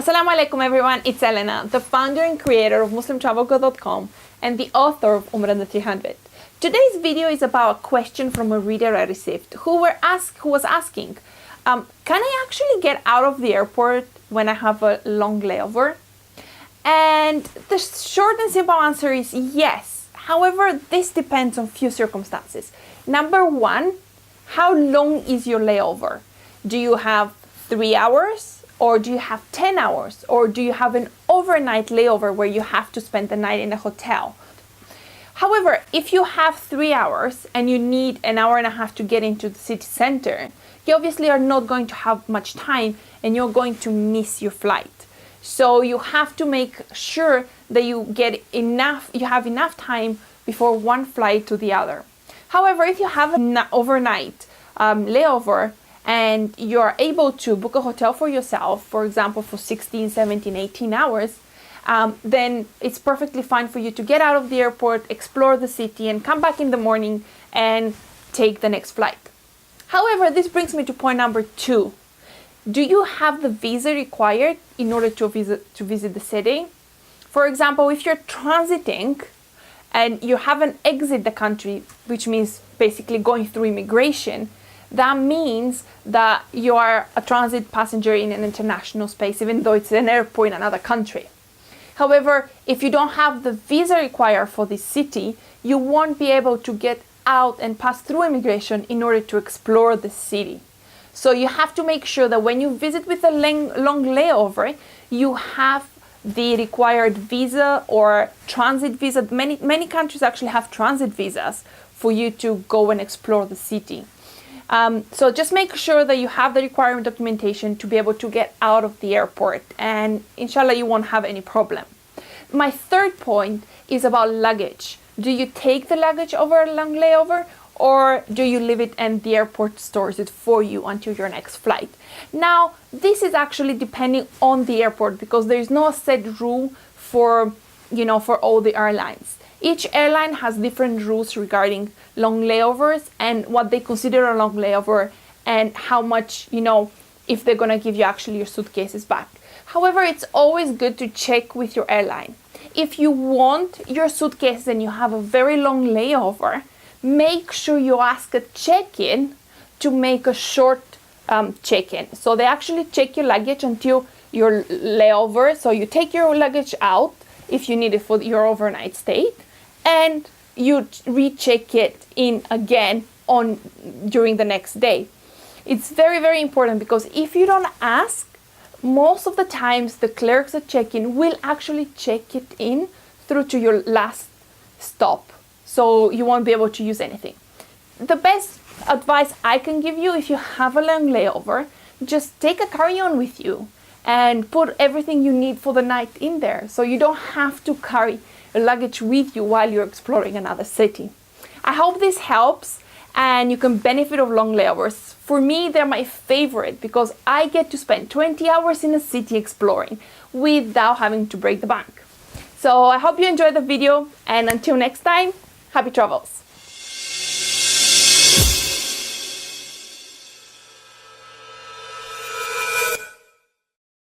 Assalamu alaikum everyone, it's Elena, the founder and creator of MuslimTravelGo.com and the author of Umrah 300. Today's video is about a question from a reader I received who was asking, can I actually get out of the airport when I have a long layover? And the short and simple answer is yes. However, this depends on few circumstances. Number one, how long is your layover? Do you have 3 hours? Or do you have 10 hours? Or do you have an overnight layover where you have to spend the night in a hotel? However, if you have 3 hours and you need an hour and a half to get into the city center, you obviously are not going to have much time and you're going to miss your flight. So you have to make sure that you have enough time before one flight to the other. However, if you have an overnight layover, and you're able to book a hotel for yourself, for example, for 16, 17, 18 hours, then it's perfectly fine for you to get out of the airport, explore the city, and come back in the morning and take the next flight. However, this brings me to point number 2. Do you have the visa required in order to visit the city? For example, if you're transiting and you haven't exited the country, which means basically going through immigration, that means that you are a transit passenger in an international space, even though it's an airport in another country. However, if you don't have the visa required for this city, you won't be able to get out and pass through immigration in order to explore the city. So you have to make sure that when you visit with a long layover, you have the required visa or transit visa. Many countries actually have transit visas for you to go and explore the city. So just make sure that you have the required documentation to be able to get out of the airport, and inshallah you won't have any problem. My third point is about luggage. Do you take the luggage over a long layover, or do you leave it and the airport stores it for you until your next flight? Now, this is actually depending on the airport because there is no set rule for all the airlines. Each airline has different rules regarding long layovers and what they consider a long layover and how much, if they're going to give you actually your suitcases back. However, it's always good to check with your airline. If you want your suitcases and you have a very long layover, make sure you ask a check-in to make a short check-in. So they actually check your luggage until your layover. So you take your luggage out if you need it for your overnight stay, and you recheck it in again during the next day. It's very, very important because if you don't ask, most of the times the clerks at check-in will actually check it in through to your last stop. So you won't be able to use anything. The best advice I can give you, if you have a long layover, just take a carry-on with you and put everything you need for the night in there. So you don't have to carry luggage with you while you're exploring another city. I hope this helps and you can benefit of long layovers. For me, they're my favorite because I get to spend 20 hours in a city exploring without having to break the bank. So I hope you enjoyed the video, and until next time, happy travels.